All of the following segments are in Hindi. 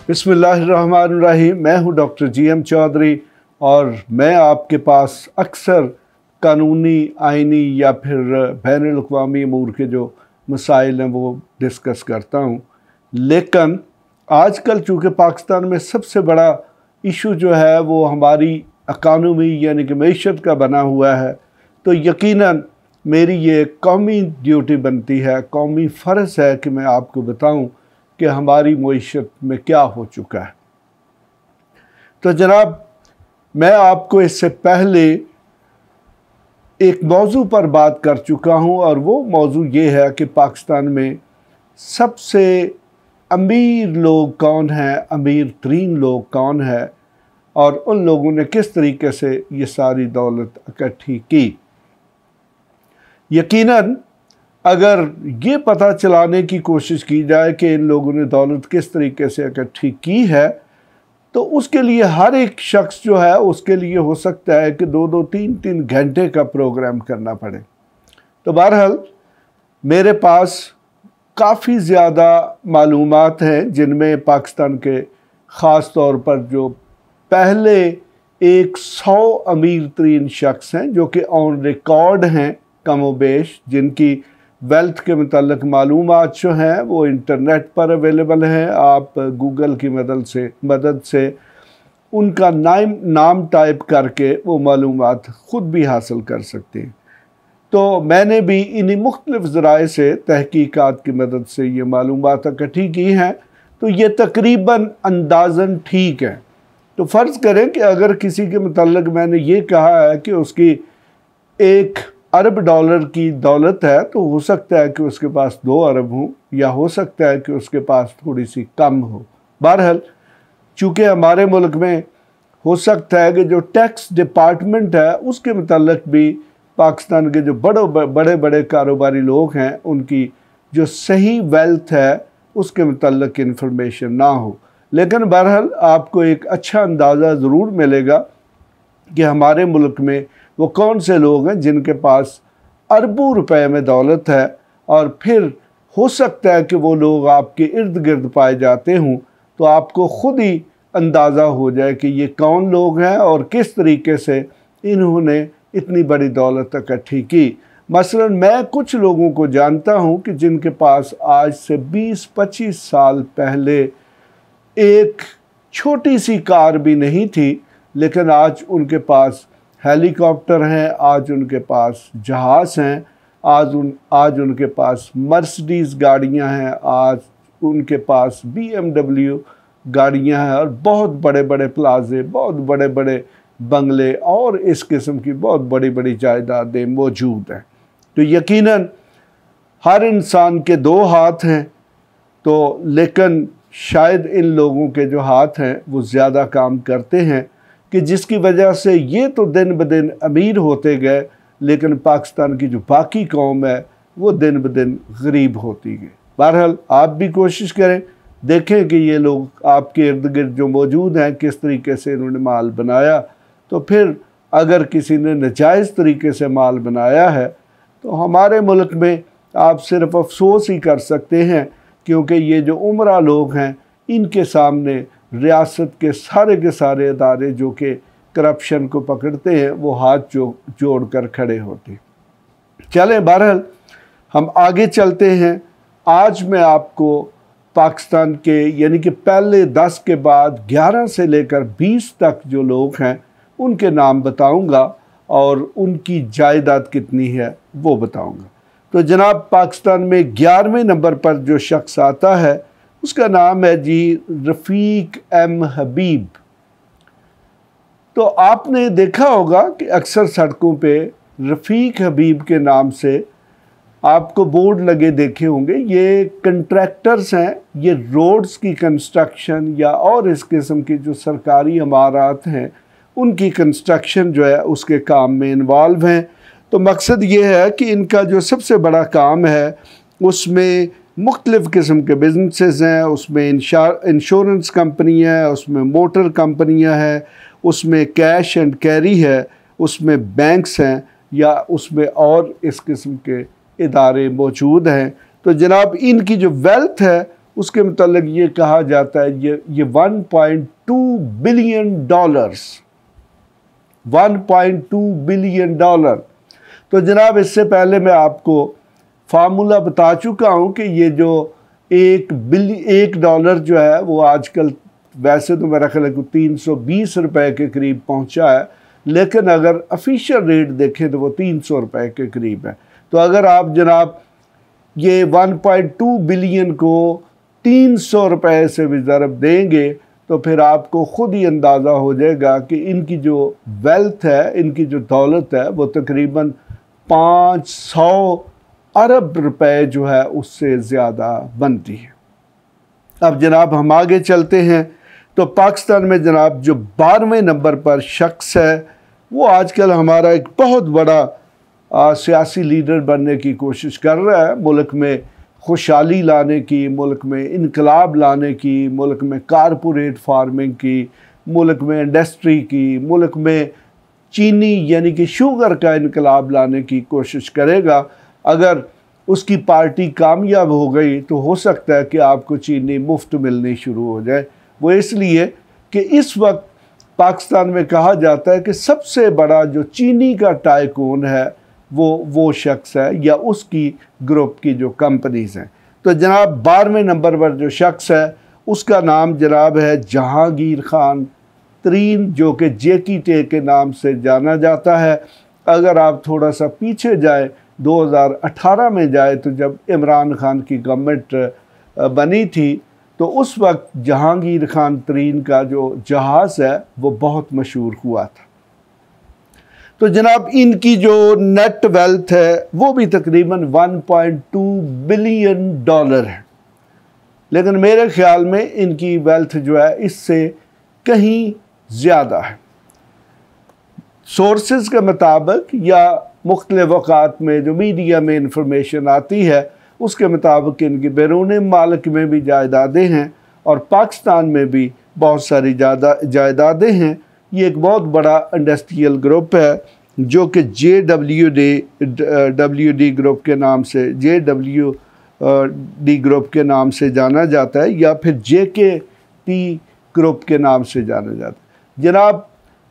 बिस्मिल्लाहिर्रहमानिर्रहीम। मैं हूं डॉक्टर GM चौधरी और मैं आपके पास अक्सर कानूनी, आइनी या फिर बैनुल अक़वामी अमूर के जो मसाइल हैं वो डिस्कस करता हूं। लेकिन आजकल चूँकि पाकिस्तान में सबसे बड़ा इशू जो है वो हमारी इकानमी यानी कि मईशत का बना हुआ है, तो यकीनन मेरी ये कौमी ड्यूटी बनती है, कौमी फ़र्ज़ है कि मैं आपको बताऊं कि हमारी मईशत में क्या हो चुका है। तो जनाब, मैं आपको इससे पहले एक मौजू पर बात कर चुका हूं और वो मौजू ये है कि पाकिस्तान में सबसे अमीर लोग कौन हैं, अमीर तरीन लोग कौन है और उन लोगों ने किस तरीके से ये सारी दौलत इकट्ठी की। यकीनन अगर ये पता चलाने की कोशिश की जाए कि इन लोगों ने दौलत किस तरीके से इकट्ठी की है, तो उसके लिए हर एक शख्स जो है उसके लिए हो सकता है कि 2-2, 3-3 घंटे का प्रोग्राम करना पड़े। तो बहरहाल मेरे पास काफ़ी ज़्यादा मालूमात हैं जिनमें पाकिस्तान के ख़ास तौर पर जो पहले 100 अमीर तरीन शख्स हैं जो कि ऑन रिकॉर्ड हैं कमोबेश, जिनकी वेल्थ के मुताल्लिक़ मालूमात जो हैं वो इंटरनेट पर अवेलेबल हैं। आप गूगल की मदद से उनका नाम टाइप करके वो मालूमात ख़ुद भी हासिल कर सकते हैं। तो मैंने भी इन्हीं मुख्तलिफ़ ज़राए से तहकीकात की मदद से ये मालूमात इकट्ठी की हैं, तो ये तकरीबन अंदाज़न ठीक है। तो फ़र्ज़ करें कि अगर किसी के मुताल्लिक़ मैंने ये कहा है कि उसकी $1 अरब की दौलत है, तो हो सकता है कि उसके पास 2 अरब हों या हो सकता है कि उसके पास थोड़ी सी कम हो। बहरहाल चूँकि हमारे मुल्क में हो सकता है कि जो टैक्स डिपार्टमेंट है उसके मुताल्लिक़ भी पाकिस्तान के जो बड़े बड़े कारोबारी लोग हैं उनकी जो सही वेल्थ है उसके मुताल्लिक़ इंफॉर्मेशन ना हो। लेकिन बहरहाल आपको एक अच्छा अंदाज़ा ज़रूर मिलेगा कि हमारे मुल्क में वो कौन से लोग हैं जिनके पास अरबों रुपए में दौलत है, और फिर हो सकता है कि वो लोग आपके इर्द गिर्द पाए जाते हों, तो आपको ख़ुद ही अंदाज़ा हो जाए कि ये कौन लोग हैं और किस तरीके से इन्होंने इतनी बड़ी दौलत इकट्ठी की। मसलन मैं कुछ लोगों को जानता हूँ कि जिनके पास आज से 20-25 साल पहले एक छोटी सी कार भी नहीं थी, लेकिन आज उनके पास हेलीकॉप्टर हैं, आज उनके पास जहाज़ हैं, आज उनके पास मर्सिडीज़ गाड़ियां हैं, आज उनके पास BMW गाड़ियां हैं और बहुत बड़े बड़े प्लाजे, बहुत बड़े बड़े बंगले और इस किस्म की बहुत बड़ी बड़ी जायदादें मौजूद हैं। तो यकीनन हर इंसान के 2 हाथ हैं, तो लेकिन शायद इन लोगों के जो हाथ हैं वो ज़्यादा काम करते हैं कि जिसकी वजह से ये तो दिन ब दिन अमीर होते गए, लेकिन पाकिस्तान की जो बाकी कौम है वो दिन ब दिन गरीब होती गई। बहरहाल आप भी कोशिश करें, देखें कि ये लोग आपके इर्द गिर्द जो मौजूद हैं किस तरीके से इन्होंने माल बनाया। तो फिर अगर किसी ने नाजायज़ तरीके से माल बनाया है तो हमारे मुल्क में आप सिर्फ अफसोस ही कर सकते हैं, क्योंकि ये जो उमरा लोग हैं इनके सामने रियासत के सारे इदारे जो कि करप्शन को पकड़ते हैं वो हाथ जोड़ कर खड़े होते। चलें बहरहाल हम आगे चलते हैं। आज मैं आपको पाकिस्तान के यानी कि पहले 10 के बाद 11 से लेकर 20 तक जो लोग हैं उनके नाम बताऊंगा और उनकी जायदाद कितनी है वो बताऊंगा। तो जनाब, पाकिस्तान में 11वें नंबर पर जो शख्स आता है उसका नाम है जी रफ़ीक M हबीब। तो आपने देखा होगा कि अक्सर सड़कों पे रफ़ीक हबीब के नाम से आपको बोर्ड लगे देखे होंगे। ये कंट्रैक्टर्स हैं, ये रोड्स की कंस्ट्रक्शन या और इस किस्म की जो सरकारी इमारत हैं उनकी कंस्ट्रक्शन जो है उसके काम में इन्वॉल्व हैं। तो मकसद ये है कि इनका जो सबसे बड़ा काम है उसमें मुख्तलिफ़ किस्म के बिजनेसेस हैं, उसमें इंश्योरेंस कंपनियाँ हैं, उसमें मोटर कंपनियाँ हैं, उसमें कैश एंड कैरी है, उसमें बैंक्स हैं या उसमें और इस किस्म के इदारे मौजूद हैं। तो जनाब इनकी जो वेल्थ है उसके मतलब ये कहा जाता है ये 1.2 बिलियन डॉलर्स, 1.2 बिलियन डॉलर। तो जनाब इससे पहले मैं आपको फार्मूला बता चुका हूँ कि ये जो एक डॉलर जो है वो आजकल वैसे तो मेरा ख्याल है कि 320 रुपए के करीब पहुँचा है, लेकिन अगर ऑफिशियल रेट देखें तो वो 300 रुपए के करीब है। तो अगर आप जनाब ये 1.2 बिलियन को 300 रुपए से भी ज़रब देंगे तो फिर आपको ख़ुद ही अंदाज़ा हो जाएगा कि इनकी जो वेल्थ है, इनकी जो दौलत है वो तकरीबन 500 अरब रुपए जो है उससे ज़्यादा बनती है। अब जनाब हम आगे चलते हैं तो पाकिस्तान में जनाब जो 12वें नंबर पर शख्स है वो आजकल हमारा एक बहुत बड़ा सियासी लीडर बनने की कोशिश कर रहा है, मुल्क में खुशहाली लाने की, मुल्क में इनकलाब लाने की, मुल्क में कारपोरेट फार्मिंग की, मुल्क में इंडस्ट्री की, मुल्क में चीनी यानी कि शुगर का इनकलाब लाने की कोशिश करेगा। अगर उसकी पार्टी कामयाब हो गई तो हो सकता है कि आपको चीनी मुफ्त मिलनी शुरू हो जाए। वो इसलिए कि इस वक्त पाकिस्तान में कहा जाता है कि सबसे बड़ा जो चीनी का टाइकून है वो शख्स है या उसकी ग्रुप की जो कंपनीज़ हैं। तो जनाब 12वें नंबर पर जो शख्स है उसका नाम जनाब है जहांगीर खान तरीन, जो कि JKT के नाम से जाना जाता है। अगर आप थोड़ा सा पीछे जाए 2018 में जाए तो जब इमरान खान की गवर्नमेंट बनी थी तो उस वक्त जहांगीर खान तरीन का जो जहाज़ है वो बहुत मशहूर हुआ था। तो जनाब इनकी जो नेट वेल्थ है वो भी तकरीबन 1.2 बिलियन डॉलर है, लेकिन मेरे ख्याल में इनकी वेल्थ जो है इससे कहीं ज़्यादा है। सोर्सेज के मुताबिक या मुख्तलिफ वक़ात में जो मीडिया में इंफॉर्मेशन आती है उसके मुताबिक इनकी बैरून मालिक में भी जायदादें हैं और पाकिस्तान में भी बहुत सारी जायदादें हैं। ये एक बहुत बड़ा इंडस्ट्रियल ग्रुप है जो कि JWD ग्रुप के नाम से JWD ग्रुप के नाम से जाना जाता है या फिर JKT ग्रुप के नाम से जाना जाता है। जनाब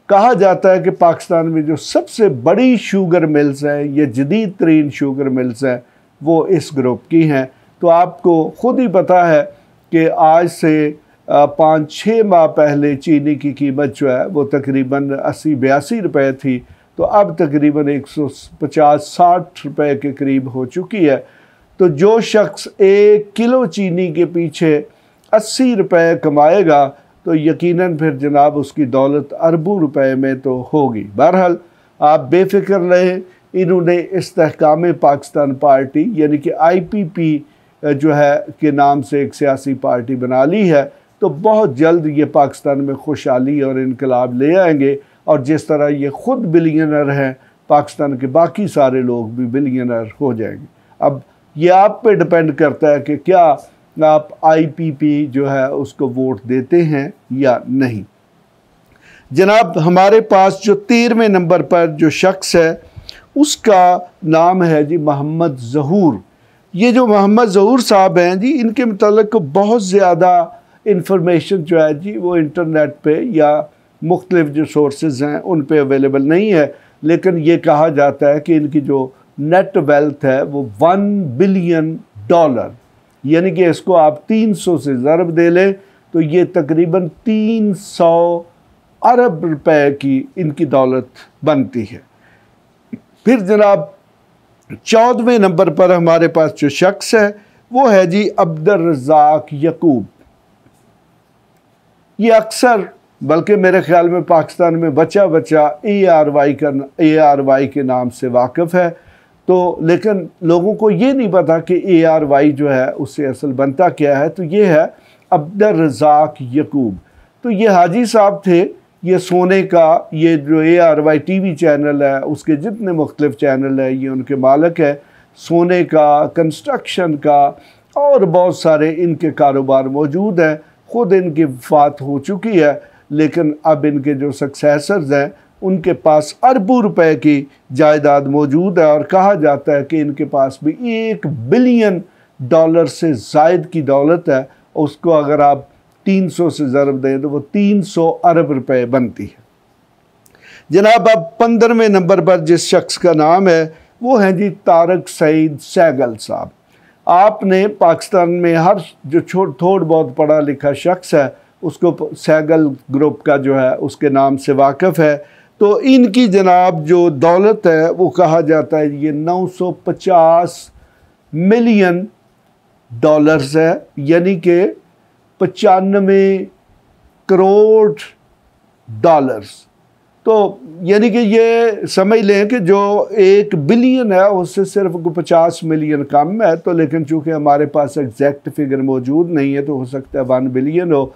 कहा जाता है कि पाकिस्तान में जो सबसे बड़ी शुगर मिल्स हैं, ये जदीद तरीन शुगर मिल्स हैं, वो इस ग्रुप की हैं। तो आपको ख़ुद ही पता है कि आज से 5-6 माह पहले चीनी की कीमत जो है वो तकरीबन 80-82 रुपए थी, तो अब तकरीबन 150-60 रुपए के करीब हो चुकी है। तो जो शख्स 1 किलो चीनी के पीछे 80 रुपए कमाएगा तो यकीनन फिर जनाब उसकी दौलत अरबों रुपए में तो होगी। बहरहाल आप बेफिक्र रहें, इन्होंने इस्तेहकाम पाकिस्तान पार्टी यानी कि IPP जो है के नाम से एक सियासी पार्टी बना ली है, तो बहुत जल्द ये पाकिस्तान में खुशहाली और इनकलाब ले आएंगे। और जिस तरह ये ख़ुद बिलियनर हैं, पाकिस्तान के बाकी सारे लोग भी बिलियनर हो जाएंगे। अब ये आप पे डिपेंड करता है कि क्या आप IPP जो है उसको वोट देते हैं या नहीं। जनाब हमारे पास जो 13वें नंबर पर जो शख्स है उसका नाम है जी मोहम्मद ज़हूर। ये जो मोहम्मद ज़हूर साहब हैं जी, इनके मतलब बहुत ज़्यादा इंफॉर्मेशन जो है जी वो इंटरनेट पे या मुख्तलिफ जो सोर्सेज हैं उन पे अवेलेबल नहीं है, लेकिन ये कहा जाता है कि इनकी जो नेट वेल्थ है वो 1 बिलियन डॉलर, यानी कि इसको आप 300 से ज़रब दे लें तो ये तकरीबन 300 अरब रुपए की इनकी दौलत बनती है। फिर जनाब 14वें नंबर पर हमारे पास जो शख्स है वो है जी अब्दुल रज़ाक यकूब। ये अक्सर, बल्कि मेरे ख्याल में पाकिस्तान में बच्चा ARY के नाम से वाकिफ़ है, तो लेकिन लोगों को ये नहीं पता कि ARY जो है उससे असल बनता क्या है। तो ये है अब्दुल रज़ाक यकूब। तो ये हाजी साहब थे, ये सोने का ये जो ARY TV चैनल है उसके जितने मुख्तलिफ चैनल है ये उनके मालिक है, सोने का, कंस्ट्रक्शन का और बहुत सारे इनके कारोबार मौजूद हैं। ख़ुद इनकी वफ़ात हो चुकी है, लेकिन अब इनके जो सक्सेसर्स हैं उनके पास अरबों रुपए की जायदाद मौजूद है और कहा जाता है कि इनके पास भी 1 बिलियन डॉलर से ज़ायद की दौलत है, उसको अगर आप 300 से ज़रब दें तो वो 300 अरब रुपए बनती है। जनाब अब 15वें नंबर पर जिस शख्स का नाम है वो हैं जी तारक सईद सहगल साहब। आपने पाकिस्तान में हर जो थोड़ा बहुत पढ़ा लिखा शख्स है उसको सहगल ग्रुप का जो है उसके नाम से वाकिफ़ है। तो इनकी जनाब जो दौलत है वो कहा जाता है ये 950 मिलियन डॉलर्स है, यानी कि 95 करोड़ डॉलर्स। तो यानी कि ये समझ लें कि जो 1 बिलियन है उससे सिर्फ 50 मिलियन कम है। तो लेकिन चूँकि हमारे पास एग्जैक्ट फिगर मौजूद नहीं है तो हो सकता है 1 बिलियन हो।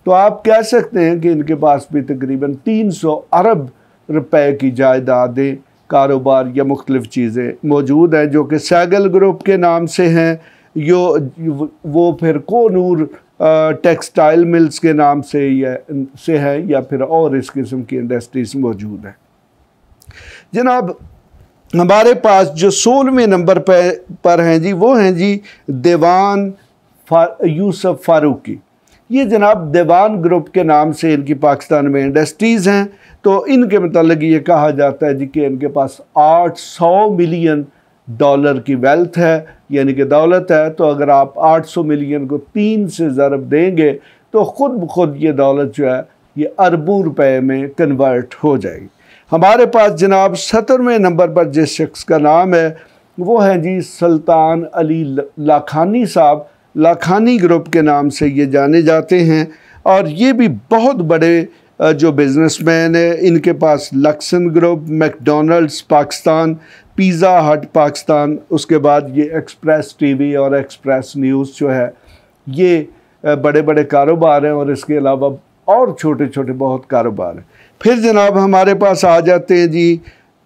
तो आप कह सकते हैं कि इनके पास भी तकरीबन 300 अरब रुपए की जायदादें, कारोबार या मुख्तलिफ़ चीज़ें मौजूद हैं जो कि सहगल ग्रुप के नाम से हैं। वो फिर कोनूर टेक्सटाइल मिल्स के नाम से है या फिर और इस किस्म की इंडस्ट्रीज मौजूद हैं। जनाब हमारे पास जो 16वें नंबर पर हैं जी वो हैं जी दीवान यूसुफ फारूकी। ये जनाब दीवान ग्रुप के नाम से इनकी पाकिस्तान में इंडस्ट्रीज़ हैं। तो इनके मतलब ये कहा जाता है जी कि इनके पास 800 मिलियन डॉलर की वेल्थ है, यानी कि दौलत है। तो अगर आप 800 मिलियन को 3 से ज़रब देंगे तो ख़ुद ब खुद ये दौलत जो है ये अरबों रुपए में कन्वर्ट हो जाएगी। हमारे पास जनाब 17वें नंबर पर जिस शख्स का नाम है वो है जी सुल्तान अली लाखानी साहब। लाखानी ग्रुप के नाम से ये जाने जाते हैं और ये भी बहुत बड़े जो बिज़नेसमैन है। इनके पास Lakson group, McDonald's Pakistan, Pizza Hut Pakistan, उसके बाद ये एक्सप्रेस टीवी और एक्सप्रेस न्यूज़ जो है ये बड़े बड़े कारोबार हैं और इसके अलावा और छोटे छोटे बहुत कारोबार हैं। फिर जनाब हमारे पास आ जाते हैं जी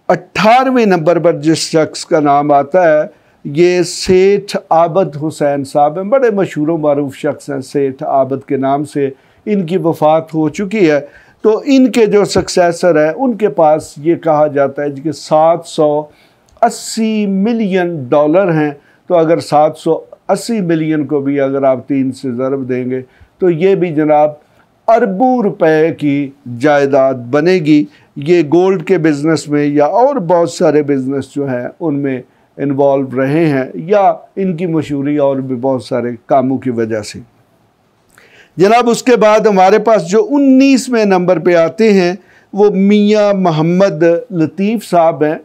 18वें नंबर पर जिस शख्स का नाम आता है ये सेठ आबद हुसैन साहब हैं। बड़े मशहूर मारूफ शख्स हैं, सेठ आबद के नाम से इनकी वफ़ात हो चुकी है। तो इनके जो सक्सेसर हैं उनके पास ये कहा जाता है कि 780 मिलियन डॉलर हैं। तो अगर 780 मिलियन को भी अगर आप 3 से ज़रब देंगे तो ये भी जनाब अरबों रुपए की जायदाद बनेगी। ये गोल्ड के बिज़नेस में या और बहुत सारे बिज़नेस जो हैं उनमें इन्वॉल्व रहे हैं या इनकी मशहूरी और भी बहुत सारे कामों की वजह से। जनाब उसके बाद हमारे पास जो 19वें नंबर पे आते हैं वो मियाँ मोहम्मद लतीफ़ साहब हैं।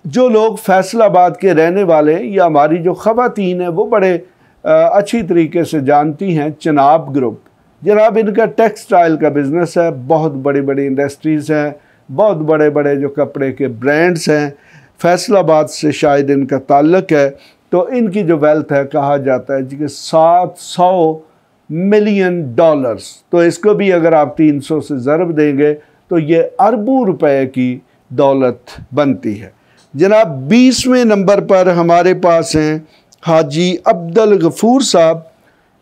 जो लोग फैसलाबाद के रहने वाले या हमारी जो ख़वातीन हैं वो बड़े अच्छी तरीके से जानती हैं चनाब ग्रुप। जनाब इनका टेक्सटाइल का बिज़नेस है, बहुत बड़ी बड़ी इंडस्ट्रीज़ हैं, बहुत बड़े बड़े जो कपड़े के ब्रांड्स हैं। फैसलाबाद से शायद इनका ताल्लुक़ है। तो इनकी जो वेल्थ है कहा जाता है कि 700 मिलियन डॉलर्स। तो इसको भी अगर आप 300 से ज़रब देंगे तो ये अरबों रुपए की दौलत बनती है। जनाब 20वें नंबर पर हमारे पास हैं हाजी अब्दुल गफ़ूर साहब।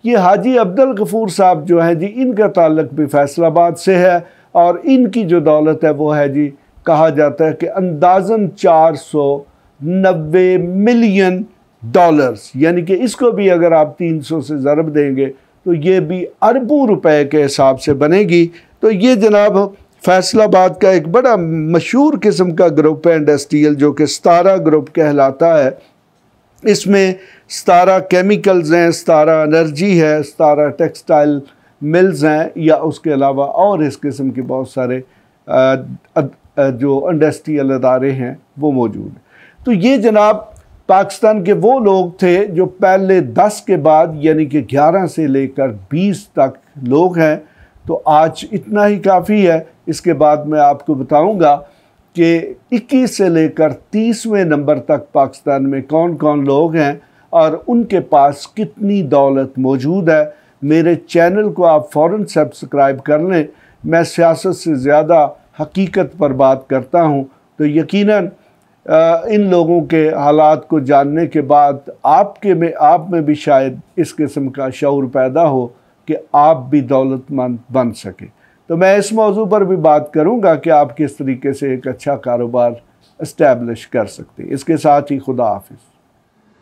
ये हाजी अब्दुल गफ़ूर साहब जो हैं जी इनका ताल्लुक़ भी फैसलाबाद से है और इनकी जो दौलत है वो है जी कहा जाता है कि अंदाज़न 490 मिलियन डॉलर्स, यानी कि इसको भी अगर आप 300 से ज़रब देंगे तो ये भी अरबों रुपए के हिसाब से बनेगी। तो ये जनाब फैसलाबाद का एक बड़ा मशहूर किस्म का ग्रुप है इंडस्ट्रियल जो कि सतारा ग्रुप कहलाता है। इसमें सतारा केमिकल्स हैं, सतारा एनर्जी है, सतारा टेक्सटाइल मिल्स हैं या उसके अलावा और इस किस्म के बहुत सारे जो इंडस्ट्रियल अदारे हैं वो मौजूद हैं। तो ये जनाब पाकिस्तान के वो लोग थे जो पहले 10 के बाद यानी कि 11 से लेकर 20 तक लोग हैं। तो आज इतना ही काफ़ी है। इसके बाद मैं आपको बताऊंगा कि 21 से लेकर 30वें नंबर तक पाकिस्तान में कौन कौन लोग हैं और उनके पास कितनी दौलत मौजूद है। मेरे चैनल को आप फ़ौरन सब्सक्राइब कर लें। मैं सियासत से ज़्यादा हकीकत पर बात करता हूँ। तो यकीनन इन लोगों के हालात को जानने के बाद आप में भी शायद इस किस्म का शऊर पैदा हो कि आप भी दौलतमंद बन सकें। तो मैं इस मौजू पर भी बात करूंगा कि आप किस तरीके से एक अच्छा कारोबार इस्टेब्लिश कर सकते हैं। इसके साथ ही खुदा हाफिज़।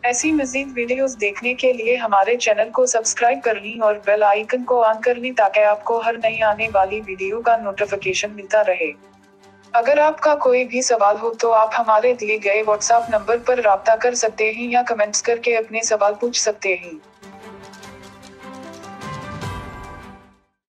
ऐसी मज़ीद वीडियोस देखने के लिए हमारे चैनल को सब्सक्राइब कर लीं और बेल आइकन को ऑन कर लीं ताकि आपको हर नई आने वाली वीडियो का नोटिफिकेशन मिलता रहे। अगर आपका कोई भी सवाल हो तो आप हमारे दिए गए व्हाट्सएप नंबर पर राब्ता कर सकते हैं या कमेंट्स करके अपने सवाल पूछ सकते हैं।